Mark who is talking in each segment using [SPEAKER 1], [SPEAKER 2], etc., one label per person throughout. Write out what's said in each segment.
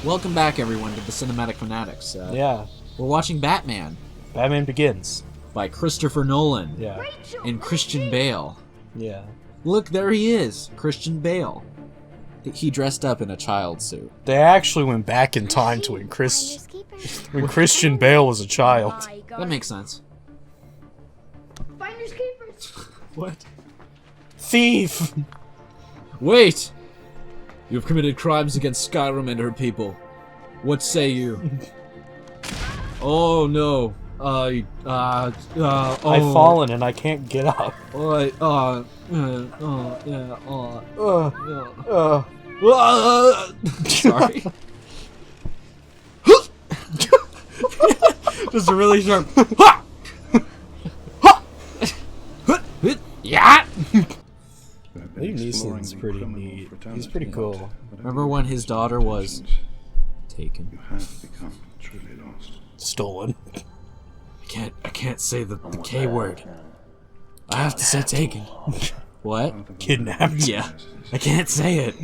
[SPEAKER 1] Welcome back, everyone, to the Cinematic Fanatics.
[SPEAKER 2] Yeah.
[SPEAKER 1] We're watching Batman
[SPEAKER 2] Batman Begins.
[SPEAKER 1] by Christopher Nolan
[SPEAKER 2] Yeah.
[SPEAKER 1] and Christian Bale.
[SPEAKER 2] Yeah.
[SPEAKER 1] Look, there he is, Christian Bale. He dressed up in a child suit.
[SPEAKER 2] They actually went back in time to when Christian Bale was a child.
[SPEAKER 1] That makes sense.
[SPEAKER 3] Finders keepers.
[SPEAKER 1] What?
[SPEAKER 2] Thief!
[SPEAKER 1] Wait! You've committed crimes against Skyrim and her people. What say you? Oh no.
[SPEAKER 2] I've fallen and I can't get up.
[SPEAKER 1] Sorry. Just a really sharp. Yeah.
[SPEAKER 2] Liam Neeson's pretty neat. He's pretty cool.
[SPEAKER 1] Remember when his daughter was taken?
[SPEAKER 4] You have become truly lost.
[SPEAKER 2] Stolen.
[SPEAKER 1] I can't say the K word. I have to say taken. What?
[SPEAKER 2] Kidnapped.
[SPEAKER 1] Yeah. I can't say it.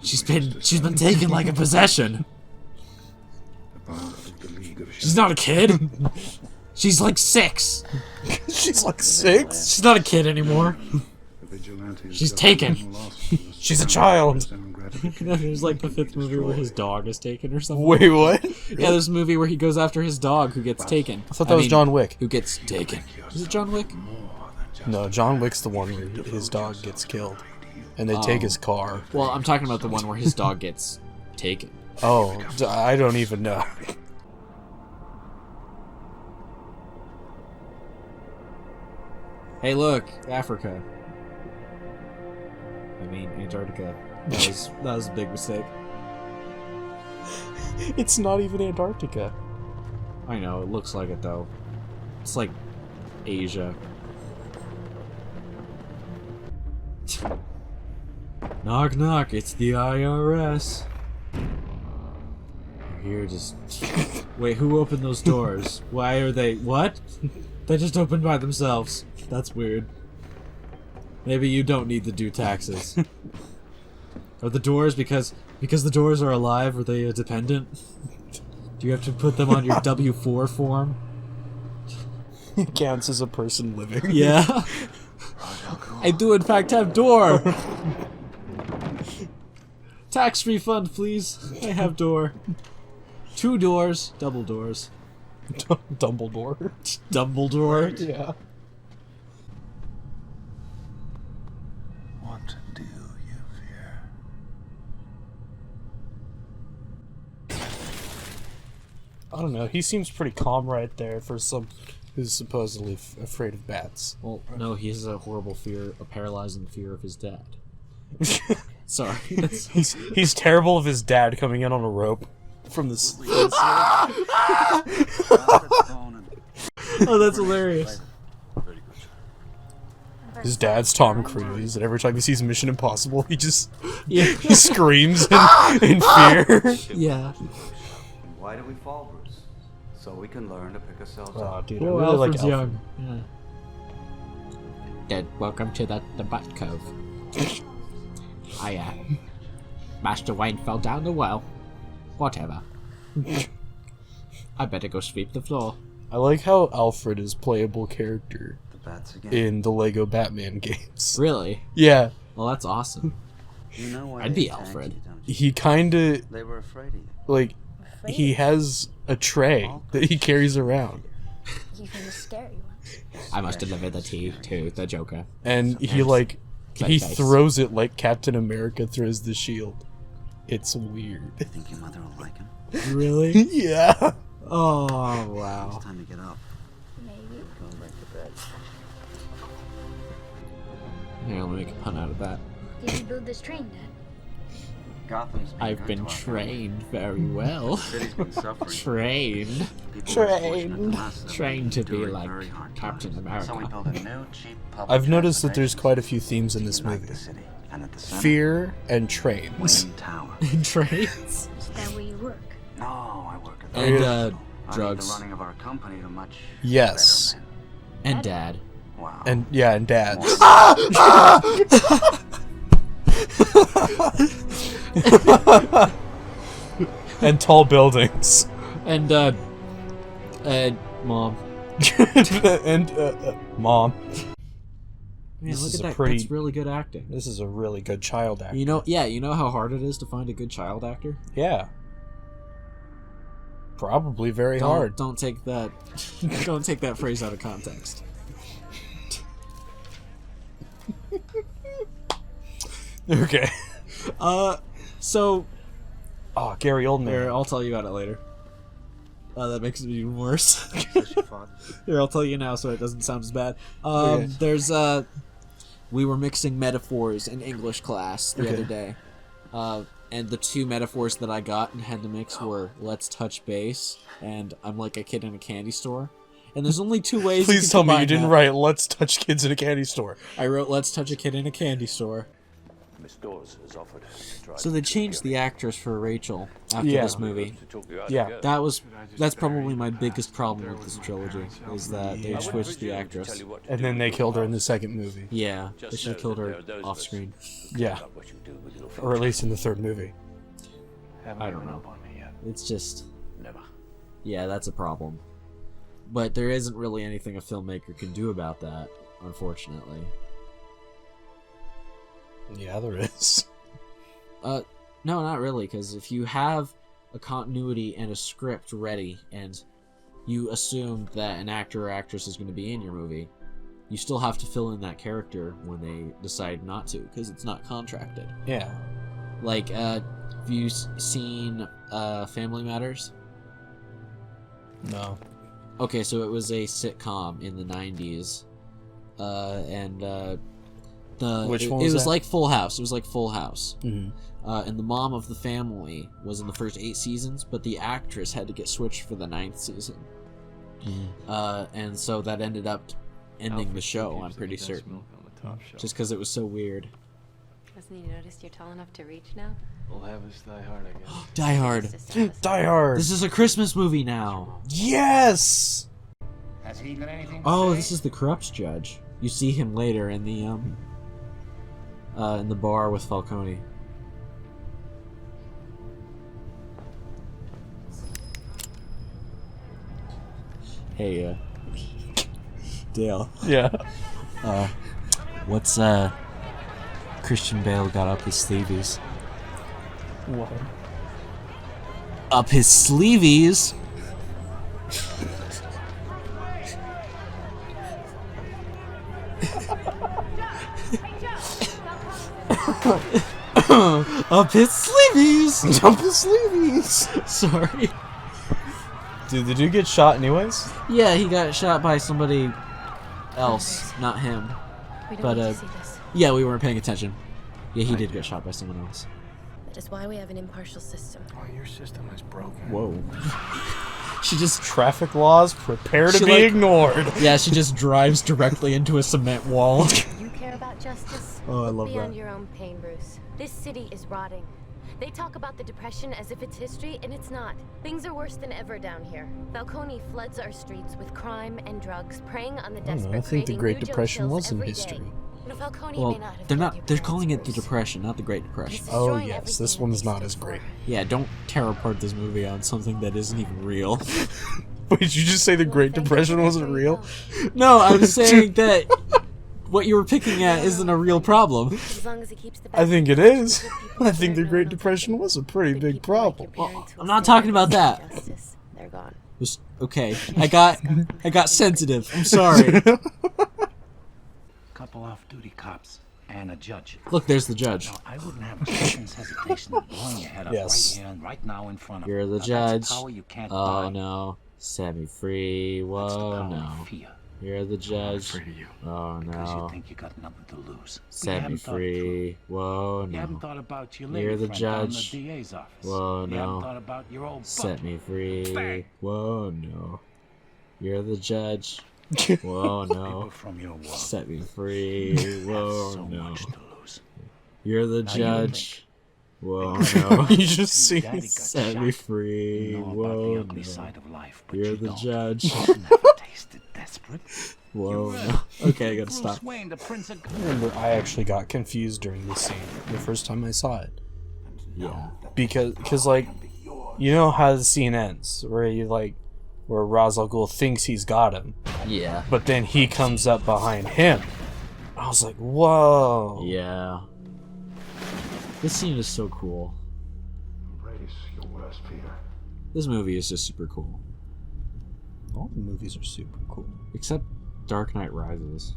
[SPEAKER 1] She's been taken like a possession. She's not a kid. She's like 6.
[SPEAKER 2] She's like 6?
[SPEAKER 1] She's not a kid anymore. She's taken.
[SPEAKER 2] She's a child.
[SPEAKER 1] There's like the 5th movie where his dog is taken or something.
[SPEAKER 2] Wait, what?
[SPEAKER 1] Yeah, there's a movie where he goes after his dog who gets taken.
[SPEAKER 2] I thought that was John Wick.
[SPEAKER 1] Who gets taken. Is it John Wick?
[SPEAKER 2] No, John Wick's the one where his dog gets killed. And they take his car.
[SPEAKER 1] Well, I'm talking about the one where his dog gets taken.
[SPEAKER 2] Oh, I don't even know.
[SPEAKER 1] Hey, look, Africa. I mean, Antarctica. That was a big mistake.
[SPEAKER 2] It's not even Antarctica.
[SPEAKER 1] I know, it looks like it though. It's like Asia. Knock knock, it's the IRS. You're here just... Wait, who opened those doors? Why are they... What? They just opened by themselves. That's weird. Maybe you don't need to do taxes. Are the doors because the doors are alive? Are they dependent? Do you have to put them on your W-4 form?
[SPEAKER 2] It counts as a person living.
[SPEAKER 1] Yeah. I do in fact have door. Tax refund, please. I have door. 2 doors, double doors.
[SPEAKER 2] Dumbledore.
[SPEAKER 1] Dumbledore.
[SPEAKER 2] Yeah.
[SPEAKER 4] What do you fear?
[SPEAKER 2] I don't know. He seems pretty calm right there for some who's supposedly afraid of bats.
[SPEAKER 1] Well, no, he has a horrible fear, a paralyzing fear of his dad. Sorry.
[SPEAKER 2] He's terrible of his dad coming in on a rope from the
[SPEAKER 1] Oh, that's hilarious.
[SPEAKER 2] His dad's Tom Cruise, and every time he sees Mission Impossible, he just
[SPEAKER 1] Yeah.
[SPEAKER 2] he screams in fear.
[SPEAKER 1] Yeah.
[SPEAKER 5] Why do we fall, Bruce? So we can learn to pick ourselves
[SPEAKER 2] Oh,
[SPEAKER 5] up.
[SPEAKER 2] dude, I
[SPEAKER 1] Well,
[SPEAKER 2] really like
[SPEAKER 1] Alfred's
[SPEAKER 2] Alfred.
[SPEAKER 1] young. Yeah. Welcome to the Bat Cove. Master Wayne fell down the well. Whatever. I better go sweep the floor.
[SPEAKER 2] I like how Alfred is playable character
[SPEAKER 5] The bats again.
[SPEAKER 2] in the Lego Batman games.
[SPEAKER 1] Really?
[SPEAKER 2] Yeah,
[SPEAKER 1] Well, that's awesome.
[SPEAKER 5] You know why
[SPEAKER 1] I'd
[SPEAKER 5] they
[SPEAKER 1] be
[SPEAKER 5] attacked
[SPEAKER 1] Alfred.
[SPEAKER 5] you, don't you?
[SPEAKER 2] he kinda,
[SPEAKER 5] They were afraid of you.
[SPEAKER 2] like, he has a tray that he carries around.
[SPEAKER 3] Even the scary ones.
[SPEAKER 1] I must deliver the tea to the Joker.
[SPEAKER 2] And he, he throws it like Captain America throws the shield. It's weird.
[SPEAKER 5] Think your mother will like him?
[SPEAKER 1] Really?
[SPEAKER 2] Yeah.
[SPEAKER 1] Oh, wow.
[SPEAKER 5] It's time to get up.
[SPEAKER 3] Maybe.
[SPEAKER 5] Go back to bed.
[SPEAKER 1] Here, let me make a pun out of that.
[SPEAKER 3] Did you build this train, Dad?
[SPEAKER 5] Gotham's been
[SPEAKER 1] I've
[SPEAKER 5] good
[SPEAKER 1] been
[SPEAKER 5] to our
[SPEAKER 1] trained very well.
[SPEAKER 5] The city's been suffering.
[SPEAKER 1] Trained.
[SPEAKER 5] People were fortunate to last them.
[SPEAKER 1] Trained to be
[SPEAKER 5] Enduring
[SPEAKER 1] like
[SPEAKER 5] very hard
[SPEAKER 1] Captain
[SPEAKER 5] times. So we
[SPEAKER 1] America.
[SPEAKER 5] built a new, cheap public
[SPEAKER 2] I've noticed that there's
[SPEAKER 5] transportation
[SPEAKER 2] quite a few themes in
[SPEAKER 5] to
[SPEAKER 2] this
[SPEAKER 5] unite
[SPEAKER 2] movie.
[SPEAKER 5] the city. And at the center,
[SPEAKER 2] Fear and trains.
[SPEAKER 5] Wayne Tower.
[SPEAKER 1] Trains.
[SPEAKER 3] Is that where you work?
[SPEAKER 5] No, I work at the
[SPEAKER 1] And,
[SPEAKER 5] hospital. I leave
[SPEAKER 1] drugs.
[SPEAKER 5] the running of our company to much
[SPEAKER 2] Yes.
[SPEAKER 5] better men.
[SPEAKER 1] And Dad.
[SPEAKER 5] Wow.
[SPEAKER 2] And yeah, and dads. And tall buildings.
[SPEAKER 1] And mom.
[SPEAKER 2] And mom.
[SPEAKER 1] Man,
[SPEAKER 2] This
[SPEAKER 1] look
[SPEAKER 2] is
[SPEAKER 1] at
[SPEAKER 2] a
[SPEAKER 1] that.
[SPEAKER 2] pretty-
[SPEAKER 1] That's really good acting.
[SPEAKER 2] This is a really good child actor.
[SPEAKER 1] You know how hard it is to find a good child actor?
[SPEAKER 2] Yeah. Probably very hard.
[SPEAKER 1] Don't take that don't take that phrase out of context.
[SPEAKER 2] Okay.
[SPEAKER 1] So
[SPEAKER 2] Oh, Gary
[SPEAKER 1] here,
[SPEAKER 2] Oldman.
[SPEAKER 1] I'll tell you about it later. That makes it even worse. Here, I'll tell you now so it doesn't sound as bad.
[SPEAKER 2] Okay.
[SPEAKER 1] There's we were mixing metaphors in English class the other day. And the two metaphors that I got and had to mix were "let's touch base" and "I'm like a kid in a candy store." And there's only two ways.
[SPEAKER 2] Please tell me you didn't write "Let's touch kids in a candy store."
[SPEAKER 1] I wrote "let's touch a kid in a candy store."
[SPEAKER 6] Miss Dawes has offered to try
[SPEAKER 1] So they changed the actress for Rachel after
[SPEAKER 2] Yeah.
[SPEAKER 1] this movie.
[SPEAKER 6] to talk you out
[SPEAKER 2] Yeah.
[SPEAKER 6] together.
[SPEAKER 1] That's probably my biggest problem with this trilogy is that they
[SPEAKER 6] I wouldn't
[SPEAKER 1] switched the
[SPEAKER 6] presume to
[SPEAKER 1] actress.
[SPEAKER 6] tell you what to
[SPEAKER 2] And
[SPEAKER 6] do
[SPEAKER 2] then they
[SPEAKER 6] with
[SPEAKER 2] killed her
[SPEAKER 6] your
[SPEAKER 2] in the
[SPEAKER 6] past.
[SPEAKER 2] second movie.
[SPEAKER 1] Yeah, they
[SPEAKER 6] Just
[SPEAKER 1] should have
[SPEAKER 6] know
[SPEAKER 1] killed
[SPEAKER 6] that
[SPEAKER 1] her
[SPEAKER 6] there are those of
[SPEAKER 1] off
[SPEAKER 6] us
[SPEAKER 1] screen.
[SPEAKER 6] who
[SPEAKER 2] Yeah.
[SPEAKER 6] care about what you do with your
[SPEAKER 2] Or at least in the third movie.
[SPEAKER 1] I don't know. It's just,
[SPEAKER 6] Never.
[SPEAKER 1] yeah, that's a problem. But there isn't really anything a filmmaker can do about that, unfortunately.
[SPEAKER 2] Yeah, there is.
[SPEAKER 1] No, not really, because if you have a continuity and a script ready, and you assume that an actor or actress is going to be in your movie, you still have to fill in that character when they decide not to, because it's not contracted.
[SPEAKER 2] Yeah.
[SPEAKER 1] Like, have you seen Family Matters?
[SPEAKER 2] No.
[SPEAKER 1] Okay, so it was a sitcom in the 90s, and
[SPEAKER 2] Which one
[SPEAKER 1] it
[SPEAKER 2] was
[SPEAKER 1] was
[SPEAKER 2] that?
[SPEAKER 1] like Full House. It was like Full House.
[SPEAKER 2] Mm-hmm.
[SPEAKER 1] And the mom of the family was in the first 8 seasons, but the actress had to get switched for the 9th season. And so that ended up ending the show, I'm pretty certain. Just because it was so weird.
[SPEAKER 7] Hasn't he noticed you're tall enough to reach now?
[SPEAKER 8] We'll have us die hard, I guess.
[SPEAKER 1] Die Hard.
[SPEAKER 7] Just to stop us.
[SPEAKER 2] Die Hard.
[SPEAKER 1] This is a Christmas movie now.
[SPEAKER 2] Yes.
[SPEAKER 9] Has he got anything to
[SPEAKER 1] Oh,
[SPEAKER 9] say?
[SPEAKER 1] this is the corrupts judge. You see him later in the bar with Falcone. Hey, Dale.
[SPEAKER 2] Yeah.
[SPEAKER 1] What's Christian Bale got up his sleeves?
[SPEAKER 2] What?
[SPEAKER 1] Up his sleeves? Up his sleeves!
[SPEAKER 2] Up his sleeves.
[SPEAKER 1] Sorry.
[SPEAKER 2] Dude, the dude get shot anyways?
[SPEAKER 1] Yeah, he got shot by somebody else, not him.
[SPEAKER 7] We don't
[SPEAKER 1] But,
[SPEAKER 7] need to see this.
[SPEAKER 1] Yeah, we weren't paying attention. Yeah, he did get shot by someone else.
[SPEAKER 7] That is why we have an impartial system.
[SPEAKER 8] Oh, your system is broken.
[SPEAKER 1] Whoa. She just,
[SPEAKER 2] Traffic laws, prepare to
[SPEAKER 1] She,
[SPEAKER 2] be
[SPEAKER 1] like-
[SPEAKER 2] ignored.
[SPEAKER 1] yeah, she just drives directly into a cement wall.
[SPEAKER 7] You care about justice?
[SPEAKER 1] Oh, I
[SPEAKER 7] Look
[SPEAKER 1] love
[SPEAKER 7] beyond
[SPEAKER 1] that.
[SPEAKER 7] your own pain, Bruce. This city is rotting. They talk about the Depression as if it's history, and it's not. Things are worse than ever down here. Falcone floods our streets with crime and drugs, preying on the desperate.
[SPEAKER 2] I think the
[SPEAKER 7] creating
[SPEAKER 2] Great
[SPEAKER 7] new Joe
[SPEAKER 2] Depression
[SPEAKER 7] Chills
[SPEAKER 2] was in
[SPEAKER 7] every day.
[SPEAKER 2] history.
[SPEAKER 7] No, Falcone
[SPEAKER 1] Well,
[SPEAKER 7] may not have
[SPEAKER 1] they're
[SPEAKER 7] killed your
[SPEAKER 1] not, they're
[SPEAKER 7] parents,
[SPEAKER 1] calling it the
[SPEAKER 7] Bruce.
[SPEAKER 1] Depression, not the Great
[SPEAKER 7] He's
[SPEAKER 1] Depression.
[SPEAKER 2] Oh,
[SPEAKER 7] destroying
[SPEAKER 2] yes,
[SPEAKER 7] everything
[SPEAKER 2] this
[SPEAKER 7] that
[SPEAKER 2] one's
[SPEAKER 7] they
[SPEAKER 2] not
[SPEAKER 7] stood
[SPEAKER 2] as
[SPEAKER 7] for.
[SPEAKER 2] great.
[SPEAKER 1] Yeah, don't tear apart this movie on something that isn't even real.
[SPEAKER 2] Wait, did you just say the Great Depression wasn't real?
[SPEAKER 1] No, I'm saying that what you were picking at isn't a real problem.
[SPEAKER 7] As long as it keeps the
[SPEAKER 2] I
[SPEAKER 7] bad
[SPEAKER 2] think it
[SPEAKER 7] people
[SPEAKER 2] is.
[SPEAKER 7] good people
[SPEAKER 2] I think the
[SPEAKER 7] know
[SPEAKER 2] Great
[SPEAKER 7] not to
[SPEAKER 2] Depression
[SPEAKER 7] kill.
[SPEAKER 2] was a pretty
[SPEAKER 7] Good
[SPEAKER 2] big
[SPEAKER 7] people like
[SPEAKER 2] problem.
[SPEAKER 7] your parents will
[SPEAKER 1] I'm not
[SPEAKER 7] stand
[SPEAKER 1] talking about
[SPEAKER 7] for
[SPEAKER 1] that.
[SPEAKER 7] justice. They're gone.
[SPEAKER 1] Just, okay, I got sensitive. I'm sorry.
[SPEAKER 9] Couple off-duty cops and a judge.
[SPEAKER 1] Look, there's the judge.
[SPEAKER 9] Now, I wouldn't have a second's hesitation of blowing your head up
[SPEAKER 2] Yes.
[SPEAKER 9] right here and right now in front of
[SPEAKER 1] You're the
[SPEAKER 9] Now,
[SPEAKER 1] judge.
[SPEAKER 9] That's power you can't
[SPEAKER 1] Oh
[SPEAKER 9] buy.
[SPEAKER 1] no. Set me free.
[SPEAKER 9] That's the
[SPEAKER 1] Whoa,
[SPEAKER 9] power
[SPEAKER 1] no.
[SPEAKER 9] of fear.
[SPEAKER 1] You're the
[SPEAKER 8] I'm
[SPEAKER 1] judge.
[SPEAKER 8] afraid of you.
[SPEAKER 1] Oh
[SPEAKER 9] Because you
[SPEAKER 1] no.
[SPEAKER 9] think you got nothing to lose. But you
[SPEAKER 1] Set me
[SPEAKER 9] haven't thought it through.
[SPEAKER 1] free. Whoa,
[SPEAKER 9] You haven't
[SPEAKER 1] no.
[SPEAKER 9] thought about your
[SPEAKER 1] You're
[SPEAKER 9] lady
[SPEAKER 1] the
[SPEAKER 9] friend down in
[SPEAKER 1] judge.
[SPEAKER 9] the DA's office.
[SPEAKER 1] Whoa,
[SPEAKER 9] You
[SPEAKER 1] no.
[SPEAKER 9] haven't thought about your old
[SPEAKER 1] Set
[SPEAKER 9] butler.
[SPEAKER 1] me free.
[SPEAKER 9] Bang.
[SPEAKER 1] Whoa, no. You're the judge. Whoa,
[SPEAKER 9] People
[SPEAKER 1] no.
[SPEAKER 9] from your world
[SPEAKER 1] Set me free.
[SPEAKER 9] have
[SPEAKER 1] Whoa,
[SPEAKER 9] so
[SPEAKER 1] no.
[SPEAKER 9] much to lose.
[SPEAKER 1] You're the
[SPEAKER 9] Now you
[SPEAKER 1] judge. Whoa, no.
[SPEAKER 2] You just see.
[SPEAKER 9] Daddy got
[SPEAKER 1] Set
[SPEAKER 9] shot.
[SPEAKER 1] me free.
[SPEAKER 9] You know about
[SPEAKER 1] Whoa,
[SPEAKER 9] the ugly
[SPEAKER 1] no.
[SPEAKER 9] side of life, but
[SPEAKER 1] You're
[SPEAKER 9] you
[SPEAKER 1] the
[SPEAKER 9] don't.
[SPEAKER 1] judge.
[SPEAKER 9] You've never tasted desperate.
[SPEAKER 1] Whoa, no. Okay, I gotta
[SPEAKER 9] Bruce
[SPEAKER 1] stop.
[SPEAKER 9] Wayne, the Prince of...
[SPEAKER 2] Remember, I actually got confused during this scene the first time I saw it.
[SPEAKER 1] Yeah.
[SPEAKER 2] Because like, You know how the scene ends, where Ra's al Ghul thinks he's got him,
[SPEAKER 1] Yeah.
[SPEAKER 2] but then he comes up behind him. I was like, whoa.
[SPEAKER 1] Yeah. This scene is so cool.
[SPEAKER 4] Embrace your worst fear.
[SPEAKER 1] This movie is just super cool.
[SPEAKER 2] All the movies are super cool.
[SPEAKER 1] Except Dark Knight Rises.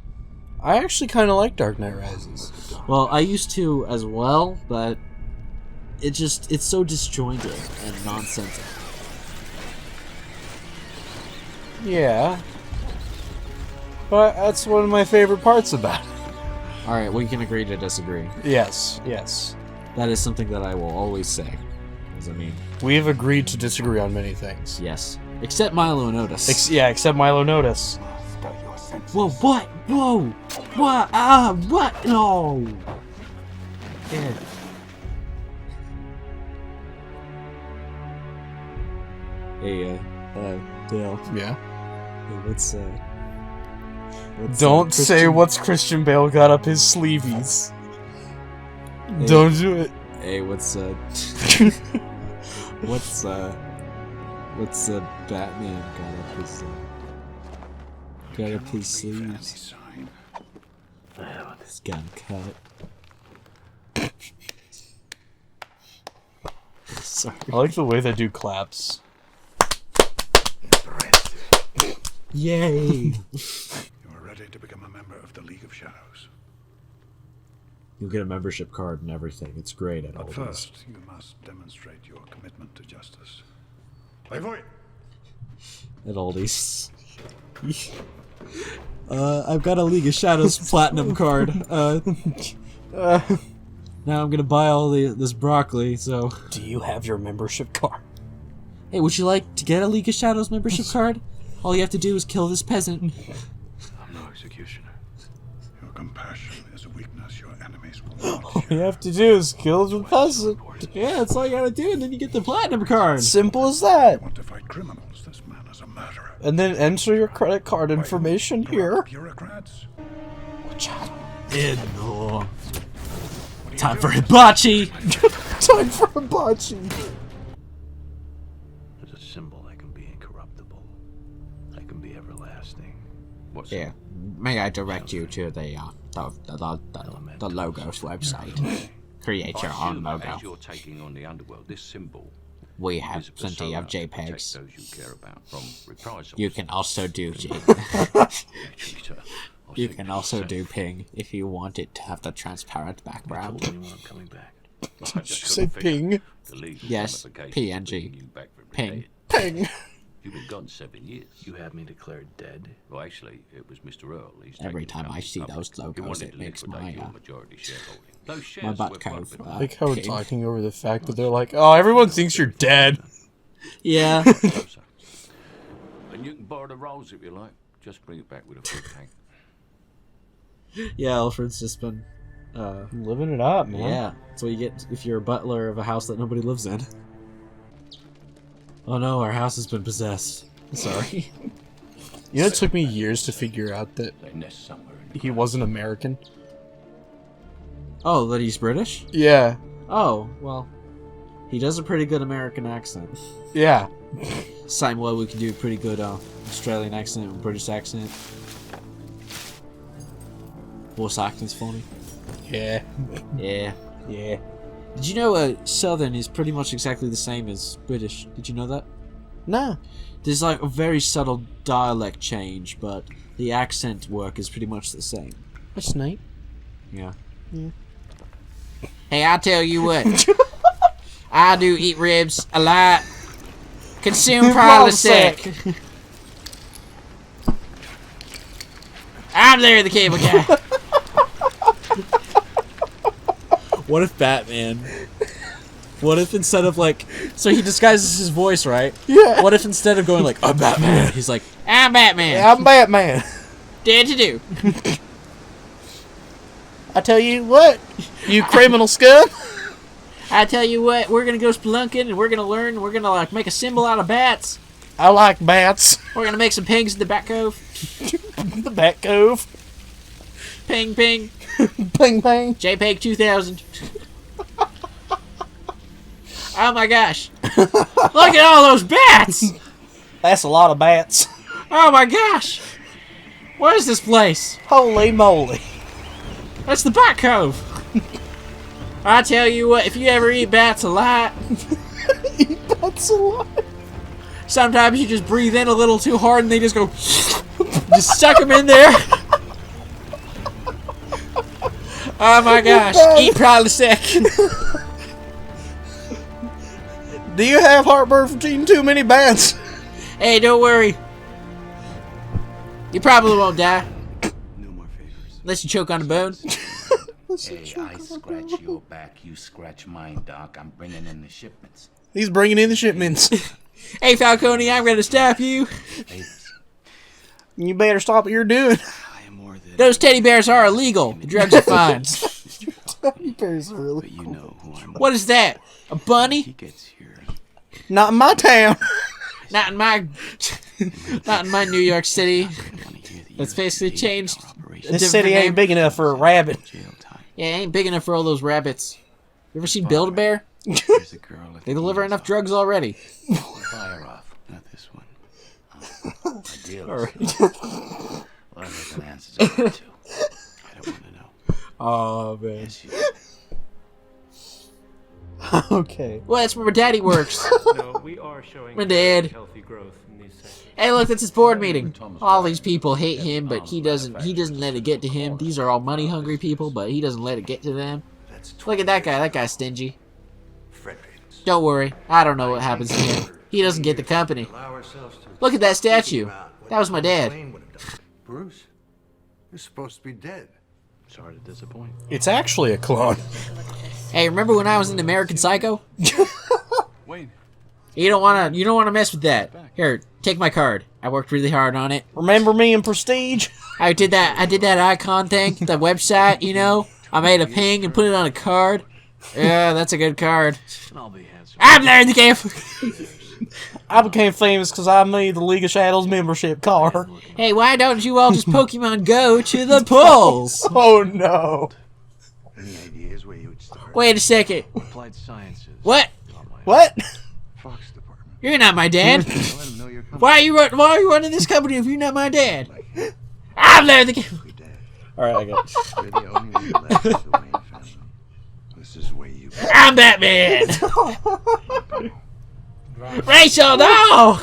[SPEAKER 2] I actually kind of like Dark Knight Rises.
[SPEAKER 1] Well, I used to as well, but it's so disjointed and nonsensical.
[SPEAKER 2] Yeah. But that's one of my favorite parts about it.
[SPEAKER 1] Alright, we can agree to disagree.
[SPEAKER 2] Yes, yes.
[SPEAKER 1] That is something that I will always say. Because, I mean,
[SPEAKER 2] We have agreed to disagree on many things.
[SPEAKER 1] yes. Except Milo and Otis.
[SPEAKER 2] Except Milo Notice.
[SPEAKER 4] Master your senses.
[SPEAKER 1] Whoa, what? Whoa! What? Ah, what? No! Yeah. Hey, Dale.
[SPEAKER 2] Yeah.
[SPEAKER 1] Hey, what's
[SPEAKER 2] Don't say
[SPEAKER 1] Christian-
[SPEAKER 2] what's Christian Bale got up his sleeveys.
[SPEAKER 1] Hey.
[SPEAKER 2] Don't do it.
[SPEAKER 1] Hey, what's Batman got up his sleeves?
[SPEAKER 4] Sign.
[SPEAKER 1] He's got him cut. Sorry.
[SPEAKER 2] I like the way that dude claps.
[SPEAKER 1] Yay!
[SPEAKER 4] You are ready to become a member of the League of Shadows.
[SPEAKER 1] You'll get a membership card and everything. It's great at all
[SPEAKER 4] But
[SPEAKER 1] these.
[SPEAKER 4] first, you must demonstrate your commitment to justice. Voivode!
[SPEAKER 1] At Aldi's. I've got a League of Shadows Platinum card. Now I'm gonna buy all this broccoli, so...
[SPEAKER 2] Do you have your membership card?
[SPEAKER 1] Hey, would you like to get a League of Shadows membership card? All you have to do is kill this peasant.
[SPEAKER 4] I'm no executioner. Your compassion is a weakness your enemies will not
[SPEAKER 2] All you have to do is kill the peasant.
[SPEAKER 1] Yeah, that's all you gotta do, and then you get the Platinum card.
[SPEAKER 2] Simple as that.
[SPEAKER 4] want to fight criminals. This man is a murderer.
[SPEAKER 2] And then enter your credit card information here.
[SPEAKER 4] Bureaucrats.
[SPEAKER 1] Time for hibachi!
[SPEAKER 2] Time for a bocce.
[SPEAKER 9] There's a symbol that can be incorruptible. That can be everlasting. What's
[SPEAKER 10] Yeah, may I direct you to the Logos website? Create your own logo.
[SPEAKER 9] As you're taking on the underworld, this symbol
[SPEAKER 10] We
[SPEAKER 9] is
[SPEAKER 10] have
[SPEAKER 9] a
[SPEAKER 10] plenty of
[SPEAKER 9] persona to protect
[SPEAKER 10] JPEGs.
[SPEAKER 9] those you care about from reprisals.
[SPEAKER 10] You can also do
[SPEAKER 9] Cheater, or
[SPEAKER 10] you can
[SPEAKER 9] signal
[SPEAKER 10] also
[SPEAKER 9] yourself.
[SPEAKER 10] do ping if you want it to have the transparent
[SPEAKER 9] Told
[SPEAKER 10] background.
[SPEAKER 9] anyone I'm coming back.
[SPEAKER 2] Did you say ping?
[SPEAKER 9] The legal
[SPEAKER 10] Yes,
[SPEAKER 9] ramifications of
[SPEAKER 10] PNG.
[SPEAKER 9] bringing you back from
[SPEAKER 10] Ping.
[SPEAKER 9] dead.
[SPEAKER 2] Ping.
[SPEAKER 9] You've been gone 7 years. You had me declared dead. Well, actually, it was Mr. Earl. He's
[SPEAKER 10] Every
[SPEAKER 9] taking the
[SPEAKER 10] time I
[SPEAKER 9] company
[SPEAKER 10] see
[SPEAKER 9] public.
[SPEAKER 10] those
[SPEAKER 9] He
[SPEAKER 10] logos,
[SPEAKER 9] wanted
[SPEAKER 10] it
[SPEAKER 9] to
[SPEAKER 10] makes
[SPEAKER 9] liquidate
[SPEAKER 10] my
[SPEAKER 9] your majority shareholding. Those shares
[SPEAKER 10] my
[SPEAKER 9] were
[SPEAKER 10] butt
[SPEAKER 9] worth quite a
[SPEAKER 10] cove.
[SPEAKER 9] bit more.
[SPEAKER 2] I like how we're
[SPEAKER 10] Ping.
[SPEAKER 2] talking over the fact that they're like, oh, everyone thinks you're dead.
[SPEAKER 1] Yeah.
[SPEAKER 9] Closer. And you can borrow the rolls if you like. Just bring it back with a full tank.
[SPEAKER 1] Yeah, Alfred's just been...
[SPEAKER 2] Living it up, man.
[SPEAKER 1] yeah, that's what you get if you're a butler of a house that nobody lives in. Oh no, our house has been possessed. Sorry.
[SPEAKER 2] You know, it took me years to figure out that
[SPEAKER 9] They nest somewhere in the
[SPEAKER 2] he wasn't American.
[SPEAKER 1] Oh, that he's British?
[SPEAKER 2] Yeah.
[SPEAKER 1] Oh, well... He does a pretty good American accent.
[SPEAKER 2] Yeah.
[SPEAKER 1] Same way we can do a pretty good Australian accent and British accent. Voice acting's funny.
[SPEAKER 2] Yeah.
[SPEAKER 1] Yeah.
[SPEAKER 2] Yeah.
[SPEAKER 1] Did you know Southern is pretty much exactly the same as British? Did you know that?
[SPEAKER 2] Nah.
[SPEAKER 1] There's like a very subtle dialect change, but the accent work is pretty much the same.
[SPEAKER 2] That's neat.
[SPEAKER 1] Yeah.
[SPEAKER 10] Hey, I tell you what. I do eat ribs a lot. Consume Prilosec. I'm Larry the Cable Guy.
[SPEAKER 1] What if Batman... What if instead of like... So he disguises his voice, right?
[SPEAKER 2] Yeah.
[SPEAKER 1] What if instead of going like, I'm Batman, he's like,
[SPEAKER 10] I'm Batman.
[SPEAKER 2] Yeah, I'm Batman.
[SPEAKER 10] Dead to do.
[SPEAKER 2] I tell you what, you criminal scum.
[SPEAKER 10] I tell you what, we're gonna go spelunking and we're gonna learn. We're gonna like make a symbol out of bats.
[SPEAKER 2] I like bats.
[SPEAKER 10] We're gonna make some pings in the back cove.
[SPEAKER 2] The Bat Cove.
[SPEAKER 10] Ping, ping.
[SPEAKER 2] Ping, ping.
[SPEAKER 10] JPEG 2000. Oh my gosh. Look at all those bats!
[SPEAKER 2] That's a lot of bats.
[SPEAKER 10] Oh my gosh! What is this place?
[SPEAKER 2] Holy moly.
[SPEAKER 10] That's the Bat Cove! I tell you what, if you ever eat bats a lot,
[SPEAKER 2] That's a lot.
[SPEAKER 10] sometimes you just breathe in a little too hard and they just go... just suck them in there. Oh my gosh, eat Prilosec.
[SPEAKER 2] Do you have heartburn from eating too many bats?
[SPEAKER 10] Hey, don't worry. You probably won't die.
[SPEAKER 5] No more favors.
[SPEAKER 10] Unless you choke on a bone.
[SPEAKER 11] Hey, I scratch your back, you scratch mine, Doc. I'm bringing in the shipments.
[SPEAKER 2] He's bringing in the shipments.
[SPEAKER 10] Hey, Falcone, I'm gonna stop you.
[SPEAKER 11] Favors.
[SPEAKER 2] You better stop what you're doing.
[SPEAKER 5] I am more than.
[SPEAKER 10] Those teddy bears are illegal. The drugs are fine.
[SPEAKER 2] Teddy bears are really
[SPEAKER 5] But you know who I'm.
[SPEAKER 10] What is that? A bunny?
[SPEAKER 5] He gets here.
[SPEAKER 2] not in my town.
[SPEAKER 10] Not in my... not in my New York City. That's basically changed.
[SPEAKER 2] This city ain't big enough for a rabbit.
[SPEAKER 5] Jail time.
[SPEAKER 10] Yeah, it ain't big enough for all those rabbits. You ever seen Build-A-Bear?
[SPEAKER 5] There's a girl. at
[SPEAKER 10] They
[SPEAKER 5] the
[SPEAKER 10] deliver
[SPEAKER 5] deal's
[SPEAKER 10] enough
[SPEAKER 5] office.
[SPEAKER 10] drugs already.
[SPEAKER 11] Fire off.
[SPEAKER 5] Not this one.
[SPEAKER 11] A deal.
[SPEAKER 2] Alright.
[SPEAKER 11] Well, I reckon answers are good, too.
[SPEAKER 5] I don't want to know.
[SPEAKER 10] Oh, man.
[SPEAKER 5] Yes, you.
[SPEAKER 2] Okay.
[SPEAKER 10] Well, that's where my daddy works.
[SPEAKER 12] No, we are showing
[SPEAKER 10] My dad.
[SPEAKER 12] healthy growth in these sectors.
[SPEAKER 10] Hey, look, that's his board meeting. All these people hate him, but he doesn't let it get to him. These are all money-hungry people, but he doesn't let it get to them. Look at that guy. That guy's stingy. Don't worry. I don't know what happens to him. He doesn't get the company. Look at that statue. That was my dad.
[SPEAKER 4] Bruce, you're supposed to be dead.
[SPEAKER 5] Sorry to disappoint.
[SPEAKER 2] It's actually a clone.
[SPEAKER 10] Hey, remember when I was in American Psycho?
[SPEAKER 4] Wayne.
[SPEAKER 10] You don't wanna mess with that. Here, take my card. I worked really hard on it.
[SPEAKER 2] Remember me in Prestige?
[SPEAKER 10] I did that icon thing, the website, you know? I made a ping and put it on a card. Yeah, that's a good card.
[SPEAKER 5] I'll be handsome.
[SPEAKER 10] I'm there in the game.
[SPEAKER 2] I became famous because I made the League of Shadows membership card.
[SPEAKER 10] Hey, why don't you all just Pokemon Go to the polls?
[SPEAKER 2] Oh no.
[SPEAKER 4] Any ideas where you would start?
[SPEAKER 10] Wait a second.
[SPEAKER 5] Applied sciences.
[SPEAKER 10] What?
[SPEAKER 2] What?
[SPEAKER 4] Fox department.
[SPEAKER 10] You're not my dad.
[SPEAKER 4] Let them know you're coming.
[SPEAKER 10] Why are you running this company if you're not my dad? I'm there in the game.
[SPEAKER 4] Your dad.
[SPEAKER 2] Alright, I got it.
[SPEAKER 4] You're the only one left of the Wayne family. This is where you.
[SPEAKER 10] I'm Batman. Rachel, no!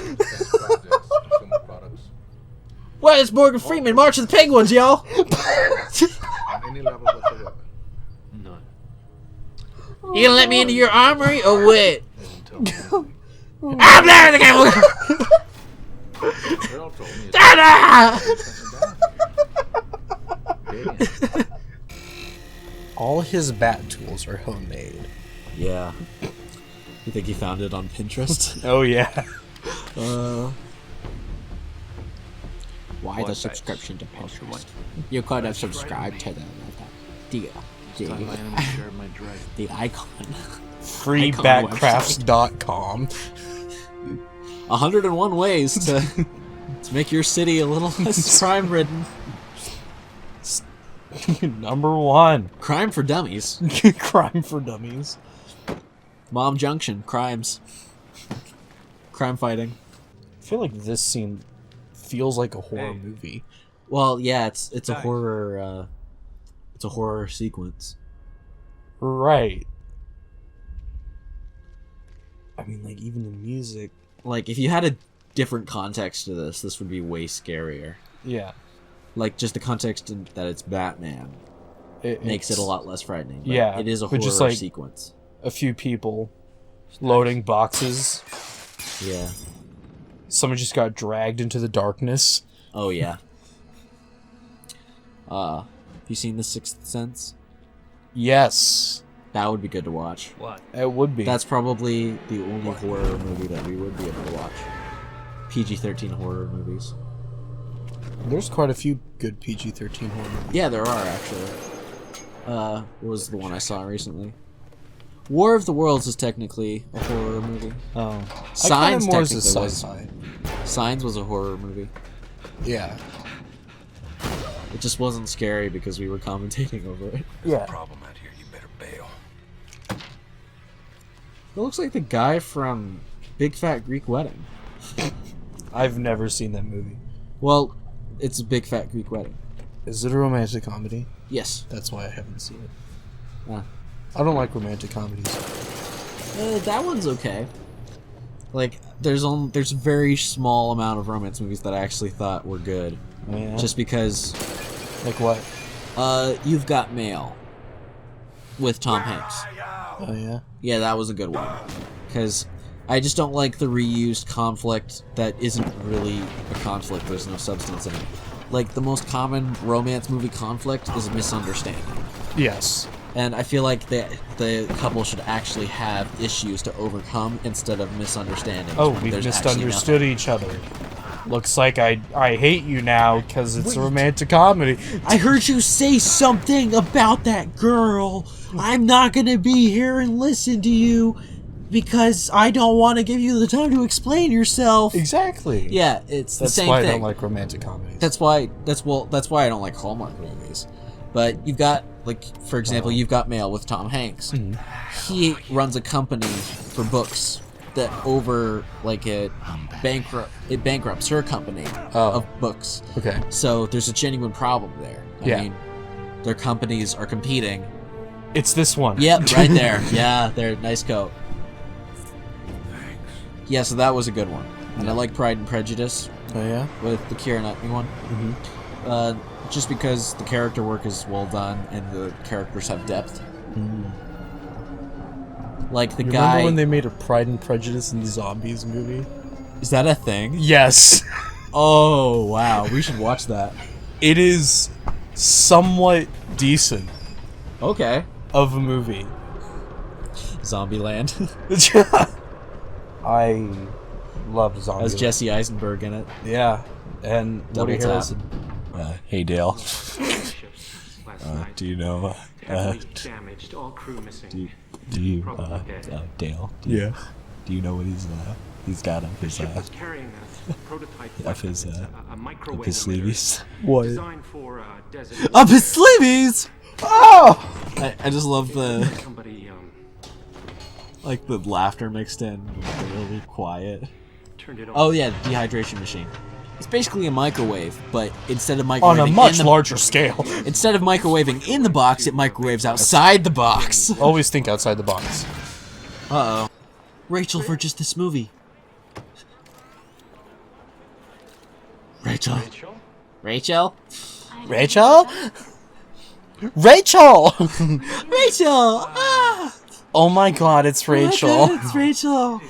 [SPEAKER 10] What is Morgan Freeman? March of the Penguins, y'all.
[SPEAKER 4] Any level whatsoever.
[SPEAKER 5] None.
[SPEAKER 10] You gonna let me into your armory or what? I'm there in the game. Ta-da!
[SPEAKER 2] All his bat tools are homemade.
[SPEAKER 1] Yeah. You think he found it on Pinterest?
[SPEAKER 2] Oh yeah.
[SPEAKER 10] Why the subscription to Pinterest? You could have subscribed to the icon.
[SPEAKER 2] Freebatcrafts.com.
[SPEAKER 1] 101 ways to make your city a little less crime-ridden.
[SPEAKER 2] Number 1.
[SPEAKER 1] Crime for dummies.
[SPEAKER 2] Crime for dummies.
[SPEAKER 1] Mom Junction. Crimes. Crime fighting.
[SPEAKER 2] I feel like this scene feels like a horror movie.
[SPEAKER 1] Well, yeah, it's a horror. It's a horror sequence.
[SPEAKER 2] Right. I mean, like, even the music.
[SPEAKER 1] Like, if you had a different context to this, this would be way scarier.
[SPEAKER 2] Yeah.
[SPEAKER 1] Like, just the context that it's Batman makes it a lot less frightening. But
[SPEAKER 2] yeah.
[SPEAKER 1] it is a
[SPEAKER 2] but
[SPEAKER 1] horror
[SPEAKER 2] just, like,
[SPEAKER 1] sequence.
[SPEAKER 2] A few people loading boxes.
[SPEAKER 1] Yeah.
[SPEAKER 2] Someone just got dragged into the darkness.
[SPEAKER 1] Oh, yeah. Have you seen The Sixth Sense?
[SPEAKER 2] Yes.
[SPEAKER 1] That would be good to watch.
[SPEAKER 12] What?
[SPEAKER 2] It would be.
[SPEAKER 1] That's probably the only horror movie that we would be able to watch. PG-13 horror movies.
[SPEAKER 2] There's quite a few good PG-13 horror movies.
[SPEAKER 1] Yeah, there are, actually. What was the one I saw recently? War of the Worlds is technically a horror movie.
[SPEAKER 2] Oh.
[SPEAKER 1] Signs
[SPEAKER 2] more as
[SPEAKER 1] technically
[SPEAKER 2] a
[SPEAKER 1] was.
[SPEAKER 2] sci-fi.
[SPEAKER 1] Signs was a horror movie.
[SPEAKER 2] Yeah.
[SPEAKER 1] It just wasn't scary because we were commentating over it.
[SPEAKER 2] Yeah.
[SPEAKER 4] Problem out here. You better bail.
[SPEAKER 1] It looks like the guy from Big Fat Greek Wedding.
[SPEAKER 2] I've never seen that movie.
[SPEAKER 1] Well, it's a Big Fat Greek Wedding.
[SPEAKER 2] Is it a romantic comedy?
[SPEAKER 1] Yes.
[SPEAKER 2] That's why I haven't seen it.
[SPEAKER 1] Uh,
[SPEAKER 2] I don't like romantic comedies.
[SPEAKER 1] that one's okay. Like, there's a very small amount of romance movies that I actually thought were good.
[SPEAKER 2] Oh, yeah?
[SPEAKER 1] Just because...
[SPEAKER 2] Like what?
[SPEAKER 1] You've Got Mail. With Tom Hanks.
[SPEAKER 2] Oh, yeah?
[SPEAKER 1] Yeah, that was a good one. Because I just don't like the reused conflict that isn't really a conflict. There's no substance in it. Like, the most common romance movie conflict is a misunderstanding.
[SPEAKER 2] Yes.
[SPEAKER 1] And I feel like the couple should actually have issues to overcome instead of misunderstandings.
[SPEAKER 2] Oh, we misunderstood each other. Looks like I hate you now because it's a romantic comedy.
[SPEAKER 1] I heard you say something about that girl. I'm not gonna be here and listen to you because I don't want to give you the time to explain yourself.
[SPEAKER 2] Exactly.
[SPEAKER 1] Yeah, it's the same thing.
[SPEAKER 2] That's why I don't like romantic comedies.
[SPEAKER 1] That's why I don't like Hallmark movies. But you've got, like, for example, You've Got Mail with Tom Hanks.
[SPEAKER 2] Mm-hmm.
[SPEAKER 1] He runs a company for books that it bankrupts her company of books.
[SPEAKER 2] Okay.
[SPEAKER 1] So there's a genuine problem there. I mean, their companies are competing.
[SPEAKER 2] It's this one.
[SPEAKER 1] Yep, right there. Yeah, there. Nice coat.
[SPEAKER 4] Thanks.
[SPEAKER 1] Yeah, so that was a good one. And I like Pride and Prejudice.
[SPEAKER 2] Oh, yeah?
[SPEAKER 1] With the Keira Knightley one.
[SPEAKER 2] Mm-hmm.
[SPEAKER 1] Just because the character work is well done and the characters have depth. Like the guy.
[SPEAKER 2] Remember when they made a Pride and Prejudice and Zombies movie?
[SPEAKER 1] Is that a thing?
[SPEAKER 2] Yes.
[SPEAKER 1] Oh wow, we should watch that.
[SPEAKER 2] It is somewhat decent.
[SPEAKER 1] Okay.
[SPEAKER 2] Of a movie.
[SPEAKER 1] Zombieland.
[SPEAKER 2] I love Zombieland.
[SPEAKER 1] Has Jesse Eisenberg in it.
[SPEAKER 2] Yeah. And
[SPEAKER 1] Double
[SPEAKER 2] Woody
[SPEAKER 1] tap.
[SPEAKER 2] Harrelson.
[SPEAKER 13] Hey Dale. Do you know?
[SPEAKER 12] Damaged, all crew missing.
[SPEAKER 13] Do you Dale?
[SPEAKER 2] Yeah.
[SPEAKER 13] Do you know what he's got up his
[SPEAKER 12] Carrying a prototype
[SPEAKER 13] up his
[SPEAKER 12] microwave
[SPEAKER 13] up his sleeves?
[SPEAKER 2] What?
[SPEAKER 12] Designed for desert.
[SPEAKER 1] Up his sleeves. Oh! I just love the
[SPEAKER 12] Somebody
[SPEAKER 1] like the laughter mixed in, really quiet.
[SPEAKER 12] Turned it on.
[SPEAKER 1] Oh yeah, dehydration machine. It's basically a microwave, but instead of microwaving
[SPEAKER 2] on a much larger scale.
[SPEAKER 1] Instead of microwaving in the box, it microwaves outside the box.
[SPEAKER 2] Always think outside the box.
[SPEAKER 1] Uh-oh. Rachel for just this movie. Rachel. Rachel?
[SPEAKER 2] Rachel? Rachel!
[SPEAKER 1] Rachel! Ah!
[SPEAKER 2] Oh my god, it's Rachel.
[SPEAKER 1] Oh my God, it's Rachel.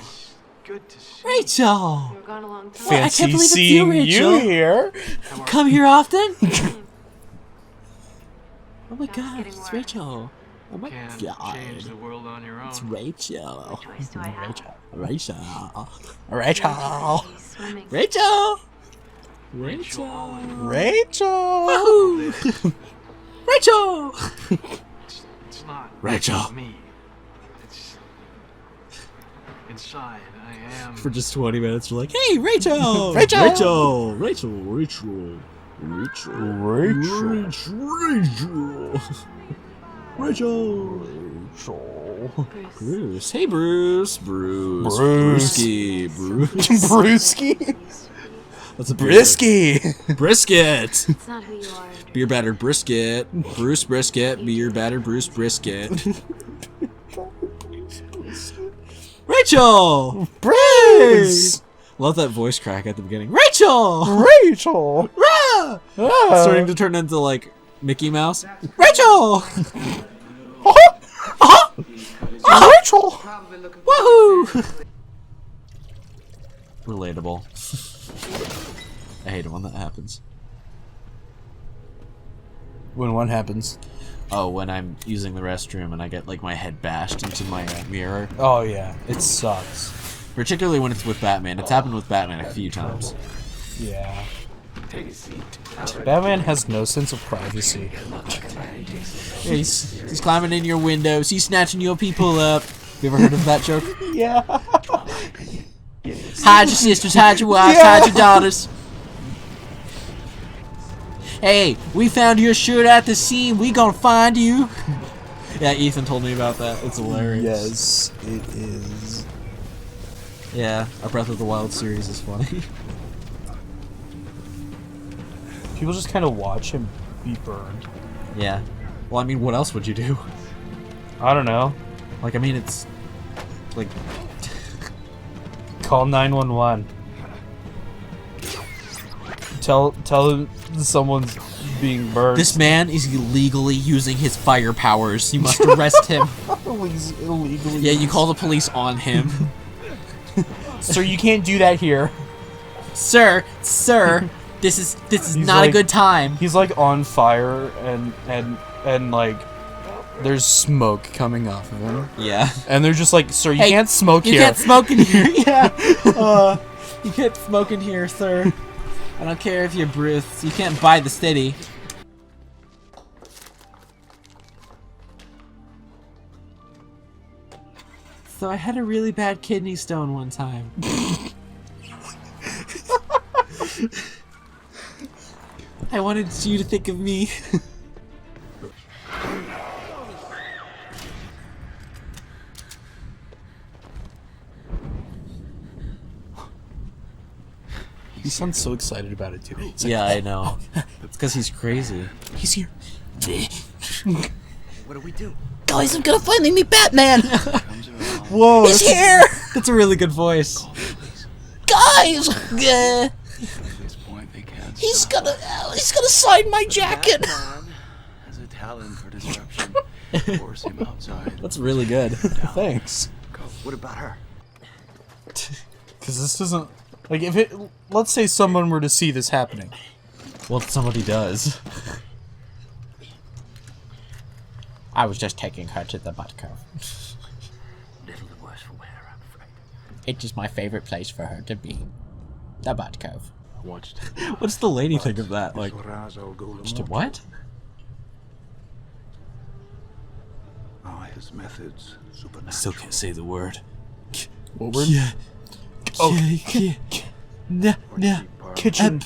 [SPEAKER 12] Good to see
[SPEAKER 1] Rachel!
[SPEAKER 7] We're gone a long time.
[SPEAKER 1] What? I can't
[SPEAKER 2] Fancy
[SPEAKER 1] believe it's
[SPEAKER 2] seeing
[SPEAKER 1] Rachel.
[SPEAKER 2] you here.
[SPEAKER 1] Come here often? Oh my god, it's Rachel. Oh my
[SPEAKER 8] Can't
[SPEAKER 1] god.
[SPEAKER 8] change the world on your own.
[SPEAKER 1] It's Rachel.
[SPEAKER 7] Choice do I have?
[SPEAKER 1] Rachel.
[SPEAKER 2] Rachel.
[SPEAKER 7] Swimming.
[SPEAKER 1] Rachel. Rachel.
[SPEAKER 2] Rachel.
[SPEAKER 1] Woohoo! Rachel.
[SPEAKER 8] It's not
[SPEAKER 1] Rachel.
[SPEAKER 8] me. It's inside. I am.
[SPEAKER 1] For just 20 minutes, we're like, hey, Rachel!
[SPEAKER 2] Rachel!
[SPEAKER 1] Rachel! Rachel! Rachel! Rachel!
[SPEAKER 2] Rachel.
[SPEAKER 1] Rachel!
[SPEAKER 2] Rachel.
[SPEAKER 1] Bruce. Hey, Bruce. Bruce.
[SPEAKER 2] Bruce.
[SPEAKER 1] Brewski. Bruce.
[SPEAKER 2] Brewski.
[SPEAKER 1] That's a
[SPEAKER 2] Brisky.
[SPEAKER 1] Brisket.
[SPEAKER 7] It's not who you are.
[SPEAKER 1] Beer battered brisket. Bruce Brisket. Beer battered Bruce Brisket. Rachel!
[SPEAKER 2] Bruce.
[SPEAKER 1] Love that voice crack at the beginning. Rachel!
[SPEAKER 2] Rachel.
[SPEAKER 1] Rah!
[SPEAKER 2] Ah.
[SPEAKER 1] Starting to turn into like Mickey Mouse. Rachel!
[SPEAKER 2] Rachel.
[SPEAKER 1] Woohoo! Relatable. I hate it when that happens.
[SPEAKER 2] When one happens.
[SPEAKER 1] Oh, when I'm using the restroom and I get like my head bashed into my mirror.
[SPEAKER 2] Oh yeah, it sucks.
[SPEAKER 1] Particularly when it's with Batman. It's happened with Batman a few times.
[SPEAKER 2] Yeah. Batman has no sense of privacy.
[SPEAKER 1] He's climbing in your windows. He's snatching your people up. You ever heard of that joke?
[SPEAKER 2] Yeah.
[SPEAKER 1] Hide your sisters, hide your wives, hide your daughters. Hey, we found your shirt at the scene. We gonna find you.
[SPEAKER 10] Yeah, Ethan told me about that. It's hilarious.
[SPEAKER 2] Yes, it is.
[SPEAKER 10] Yeah, our Breath of the Wild series is funny.
[SPEAKER 2] People just kind of watch him be burned.
[SPEAKER 10] Yeah. Well, I mean, what else would you do?
[SPEAKER 2] I don't know.
[SPEAKER 10] Like, I mean, it's... like...
[SPEAKER 2] Call 911. Tell someone's being burned.
[SPEAKER 10] This man is illegally using his fire powers. You must arrest him.
[SPEAKER 2] He's illegally.
[SPEAKER 10] Yeah, you call the police on him.
[SPEAKER 2] Sir, you can't do that here.
[SPEAKER 10] Sir, this is
[SPEAKER 2] He's
[SPEAKER 10] not
[SPEAKER 2] like,
[SPEAKER 10] a good time.
[SPEAKER 2] He's like on fire and like there's smoke coming off of him.
[SPEAKER 10] Yeah.
[SPEAKER 2] And they're just like, sir, you
[SPEAKER 10] Hey,
[SPEAKER 2] can't smoke here.
[SPEAKER 10] You can't smoke in here. Yeah. You can't smoke in here, sir. I don't care if you're Bruce. You can't buy the city. So I had a really bad kidney stone one time. I wanted you to think of me.
[SPEAKER 2] He sounds so excited about it too. It's like,
[SPEAKER 10] Yeah, I know. It's because he's crazy.
[SPEAKER 2] He's here.
[SPEAKER 5] What do we do?
[SPEAKER 10] Guys, I'm gonna finally meet Batman!
[SPEAKER 2] Whoa!
[SPEAKER 10] He's here! That's a really good voice. Guys! He's gonna sign my jacket!
[SPEAKER 9] Has a talent for disruption. Force him outside.
[SPEAKER 10] That's really good.
[SPEAKER 2] Thanks.
[SPEAKER 5] What about her?
[SPEAKER 2] Because this doesn't... Like, if it... Let's say someone were to see this happening.
[SPEAKER 10] Well, somebody does. I was just taking her to the butt cove.
[SPEAKER 6] Little the worse for wear, I'm afraid.
[SPEAKER 10] It is my favorite place for her to be. The butt cove.
[SPEAKER 6] Watched.
[SPEAKER 10] What's the lady think of that? Like, what?
[SPEAKER 4] His methods supernatural.
[SPEAKER 13] I still can't say the word.
[SPEAKER 2] What word?
[SPEAKER 13] Yeah.
[SPEAKER 2] Oh.
[SPEAKER 13] Kitchen.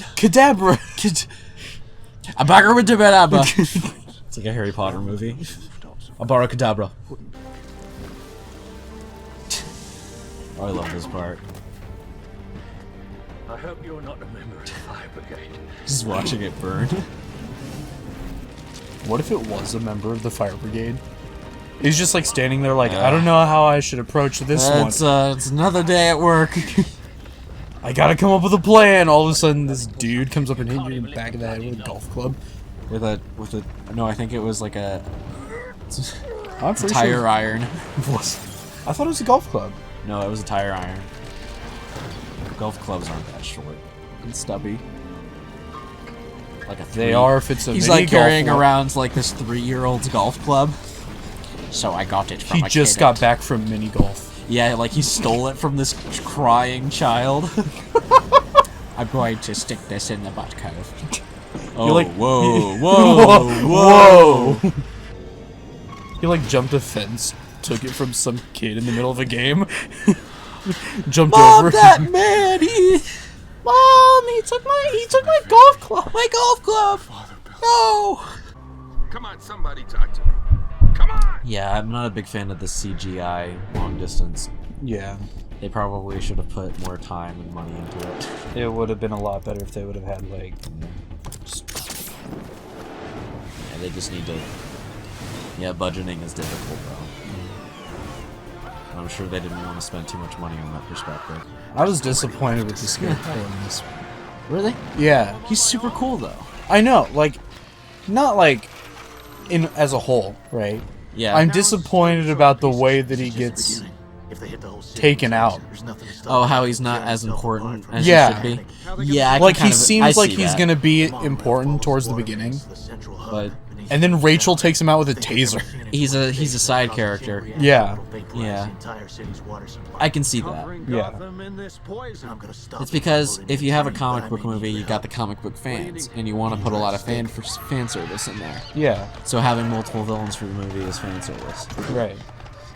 [SPEAKER 2] Cadabra.
[SPEAKER 10] Abracadabra. It's like a Harry Potter movie. Abracadabra. Oh, I love this part.
[SPEAKER 6] I hope you're not a member of the fire brigade.
[SPEAKER 10] Just watching it burn.
[SPEAKER 2] What if it was a member of the fire brigade? He's just like standing there like, I don't know how I should approach this one.
[SPEAKER 10] It's another day at work.
[SPEAKER 2] I gotta come up with a plan. All of a sudden, this dude comes up and hits you in the back of the head with a golf club.
[SPEAKER 10] With a no, I think it was like a
[SPEAKER 2] I'm pretty
[SPEAKER 10] tire
[SPEAKER 2] sure
[SPEAKER 10] iron.
[SPEAKER 2] I thought it was a golf club.
[SPEAKER 10] No, it was a tire iron. Golf clubs aren't that short and stubby. Like a
[SPEAKER 2] They are if it's a
[SPEAKER 10] He's
[SPEAKER 2] mini
[SPEAKER 10] like carrying
[SPEAKER 2] golf
[SPEAKER 10] around like this 3-year-old's golf club. So I got it from
[SPEAKER 2] He just got back from mini golf.
[SPEAKER 10] Yeah, like he stole it from this crying child. I'm going to stick this in the butt cove. Oh,
[SPEAKER 2] like,
[SPEAKER 10] whoa,
[SPEAKER 2] whoa. He like jumped a fence, took it from some kid in the middle of a game. Jumped
[SPEAKER 10] Mom,
[SPEAKER 2] over.
[SPEAKER 10] that man, Mom, he took my golf club. My golf club. No.
[SPEAKER 14] Come on, somebody talk to me. Come on.
[SPEAKER 10] Yeah, I'm not a big fan of the CGI long distance.
[SPEAKER 2] Yeah.
[SPEAKER 10] They probably should have put more time and money into it.
[SPEAKER 2] It would have been a lot better if they would have had like.
[SPEAKER 10] Yeah, they just need to. Yeah, budgeting is difficult, bro. I'm sure they didn't want to spend too much money on that perspective.
[SPEAKER 2] I was disappointed with the scarecrow in this.
[SPEAKER 10] Really?
[SPEAKER 2] Yeah.
[SPEAKER 10] He's super cool though.
[SPEAKER 2] I know, like, not like in as a whole, right?
[SPEAKER 10] Yeah.
[SPEAKER 2] I'm disappointed about the way that he gets taken out.
[SPEAKER 10] Oh, how he's not as important as
[SPEAKER 2] Yeah.
[SPEAKER 10] he should be. Yeah, I
[SPEAKER 2] like
[SPEAKER 10] can
[SPEAKER 2] he
[SPEAKER 10] kind of,
[SPEAKER 2] seems
[SPEAKER 10] I
[SPEAKER 2] like
[SPEAKER 10] see
[SPEAKER 2] he's
[SPEAKER 10] that.
[SPEAKER 2] gonna be important towards the beginning,
[SPEAKER 10] But
[SPEAKER 2] and then Rachel takes him out with a taser.
[SPEAKER 10] he's a side character.
[SPEAKER 2] Yeah.
[SPEAKER 10] Yeah. I can see that.
[SPEAKER 2] Yeah.
[SPEAKER 10] It's because if you have a comic book movie, you got the comic book fans, and you want to put a lot of fan service in there.
[SPEAKER 2] Yeah.
[SPEAKER 10] So having multiple villains for the movie is fan service.
[SPEAKER 2] Right.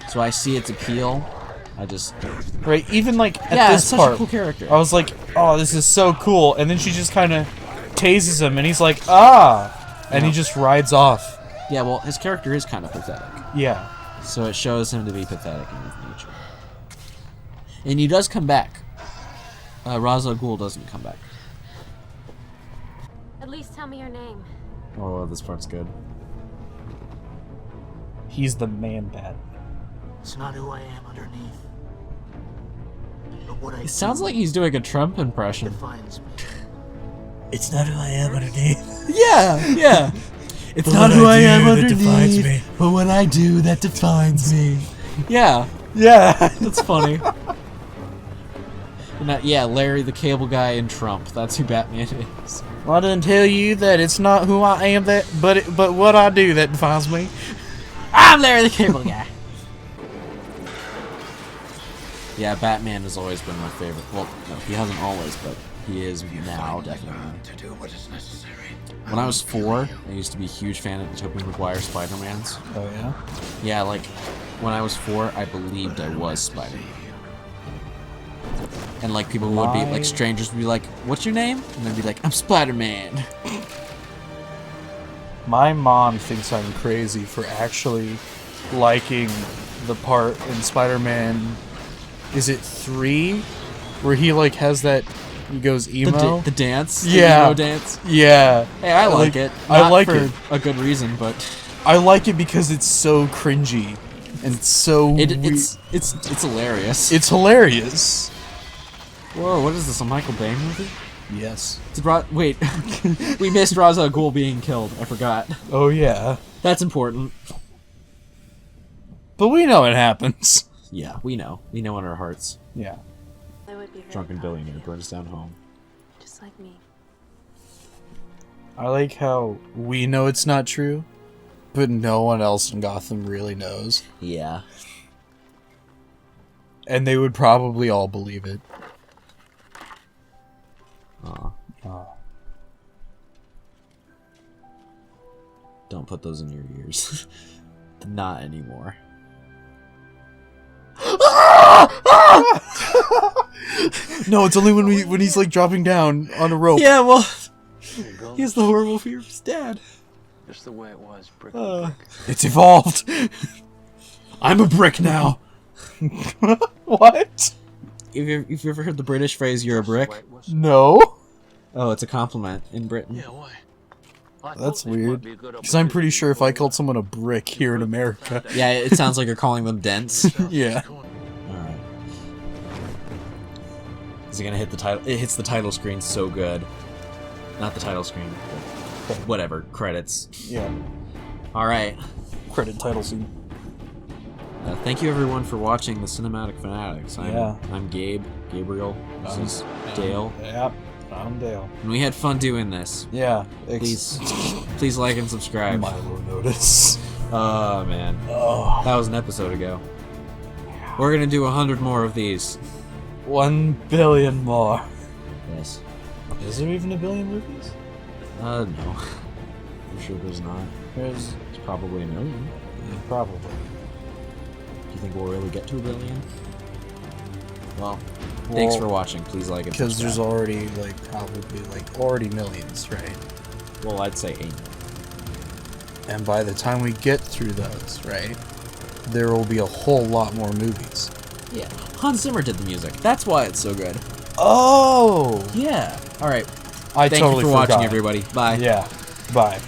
[SPEAKER 10] So I see its appeal. I just
[SPEAKER 2] Right. Even like at
[SPEAKER 10] Yeah,
[SPEAKER 2] this
[SPEAKER 10] it's such
[SPEAKER 2] part,
[SPEAKER 10] a cool character.
[SPEAKER 2] I was like, oh, this is so cool, and then she just kind of tases him, and he's like, ah. And
[SPEAKER 10] No.
[SPEAKER 2] he just rides off.
[SPEAKER 10] Yeah, well, his character is kind of pathetic.
[SPEAKER 2] Yeah.
[SPEAKER 10] So it shows him to be pathetic in his nature. And he does come back. Ra's al Ghul doesn't come back.
[SPEAKER 7] At least tell me your name.
[SPEAKER 10] Oh, this part's good.
[SPEAKER 2] He's the man bat.
[SPEAKER 6] It's not who I am underneath. But what I
[SPEAKER 10] It sounds like he's doing a Trump impression.
[SPEAKER 6] defines me.
[SPEAKER 13] It's not who I am underneath.
[SPEAKER 10] Yeah, yeah.
[SPEAKER 13] It's
[SPEAKER 10] But
[SPEAKER 13] not
[SPEAKER 10] what
[SPEAKER 13] who
[SPEAKER 10] I
[SPEAKER 13] I
[SPEAKER 10] do
[SPEAKER 13] am
[SPEAKER 10] that
[SPEAKER 13] underneath.
[SPEAKER 10] defines me.
[SPEAKER 13] But what I do, that defines me.
[SPEAKER 10] Yeah,
[SPEAKER 2] Yeah.
[SPEAKER 10] that's funny. And that, yeah, Larry the Cable Guy and Trump. That's who Batman is.
[SPEAKER 2] Well, I didn't tell you that it's not who I am, but what I do that defines me.
[SPEAKER 10] I'm Larry the Cable Guy. Yeah, Batman has always been my favorite. Well, no, he hasn't always, but he is now, definitely.
[SPEAKER 11] To do what is necessary.
[SPEAKER 10] When I was 4, I used to be a huge fan of the Tobey Maguire Spider-Mans.
[SPEAKER 2] Oh, yeah?
[SPEAKER 10] Yeah, like, when I was 4, I believed I was Spider-Man. And, like, people would be, like, strangers would be like, what's your name? And I'd be like, I'm Spider-Man.
[SPEAKER 2] My mom thinks I'm crazy for actually liking the part in Spider-Man, is it 3? Where he, like, has that, he goes emo?
[SPEAKER 10] The dance?
[SPEAKER 2] Yeah.
[SPEAKER 10] The emo dance?
[SPEAKER 2] Yeah.
[SPEAKER 10] Hey, I like it.
[SPEAKER 2] I
[SPEAKER 10] Not
[SPEAKER 2] like
[SPEAKER 10] for
[SPEAKER 2] it.
[SPEAKER 10] a good reason, but...
[SPEAKER 2] I like it because it's so cringy. And so
[SPEAKER 10] it's hilarious.
[SPEAKER 2] It's hilarious.
[SPEAKER 10] Whoa, what is this, a Michael Bay movie?
[SPEAKER 2] Yes.
[SPEAKER 10] It's wait, we missed Ra's al Ghul being killed. I forgot.
[SPEAKER 2] Oh, yeah.
[SPEAKER 10] That's important.
[SPEAKER 2] But we know it happens.
[SPEAKER 10] Yeah, we know. We know in our hearts.
[SPEAKER 2] Yeah.
[SPEAKER 3] I would be very
[SPEAKER 10] Drunken
[SPEAKER 3] proud of
[SPEAKER 10] billionaire
[SPEAKER 3] you,
[SPEAKER 10] burns down home.
[SPEAKER 3] just like me.
[SPEAKER 2] I like how we know it's not true, but no one else in Gotham really knows.
[SPEAKER 10] Yeah.
[SPEAKER 2] And they would probably all believe it.
[SPEAKER 10] Don't put those in your ears. Not anymore.
[SPEAKER 2] No, it's only when he's like dropping down on a rope.
[SPEAKER 10] Yeah, well, he has the horrible fear of his dad.
[SPEAKER 12] Just the way it was, brick by brick.
[SPEAKER 2] It's evolved.
[SPEAKER 10] I'm a brick now.
[SPEAKER 2] What?
[SPEAKER 10] If you ever heard the British phrase "you're a brick"?
[SPEAKER 2] No.
[SPEAKER 10] Oh, it's a compliment in Britain.
[SPEAKER 12] Yeah, why?
[SPEAKER 2] That's weird. Because I'm pretty sure if I called someone a brick here in America.
[SPEAKER 10] Yeah, it sounds like you're calling them dense.
[SPEAKER 2] Yeah.
[SPEAKER 10] Alright. Is it gonna hit the title? It hits the title screen so good. Not the title screen, but whatever. Credits.
[SPEAKER 2] Yeah.
[SPEAKER 10] Alright.
[SPEAKER 2] Credit title scene.
[SPEAKER 10] Thank you everyone for watching the Cinematic Fanatics. I'm Gabe. Gabriel. This is Dale.
[SPEAKER 2] Yep. I'm Dale.
[SPEAKER 10] And we had fun doing this.
[SPEAKER 2] Yeah.
[SPEAKER 10] Please like and subscribe.
[SPEAKER 2] Milo notice.
[SPEAKER 10] Oh man.
[SPEAKER 2] Oh.
[SPEAKER 10] That was an episode ago. We're gonna do 100 more of these.
[SPEAKER 2] 1 billion more.
[SPEAKER 10] Yes.
[SPEAKER 2] Is there even a billion movies?
[SPEAKER 10] No. I'm sure there's not.
[SPEAKER 2] There's
[SPEAKER 10] probably a million.
[SPEAKER 2] Yeah, probably.
[SPEAKER 10] Do you think we'll really get to a billion? Well, thanks for watching. Please like it.
[SPEAKER 2] Because there's already already millions, right?
[SPEAKER 10] Well, I'd say 8 million.
[SPEAKER 2] And by the time we get through those, right, there will be a whole lot more movies.
[SPEAKER 10] Yeah. Hans Zimmer did the music. That's why it's so good.
[SPEAKER 2] Oh!
[SPEAKER 10] Yeah. All right.
[SPEAKER 2] I
[SPEAKER 10] Thank
[SPEAKER 2] totally
[SPEAKER 10] you for
[SPEAKER 2] forgot.
[SPEAKER 10] watching, everybody. Bye.
[SPEAKER 2] Yeah. Bye.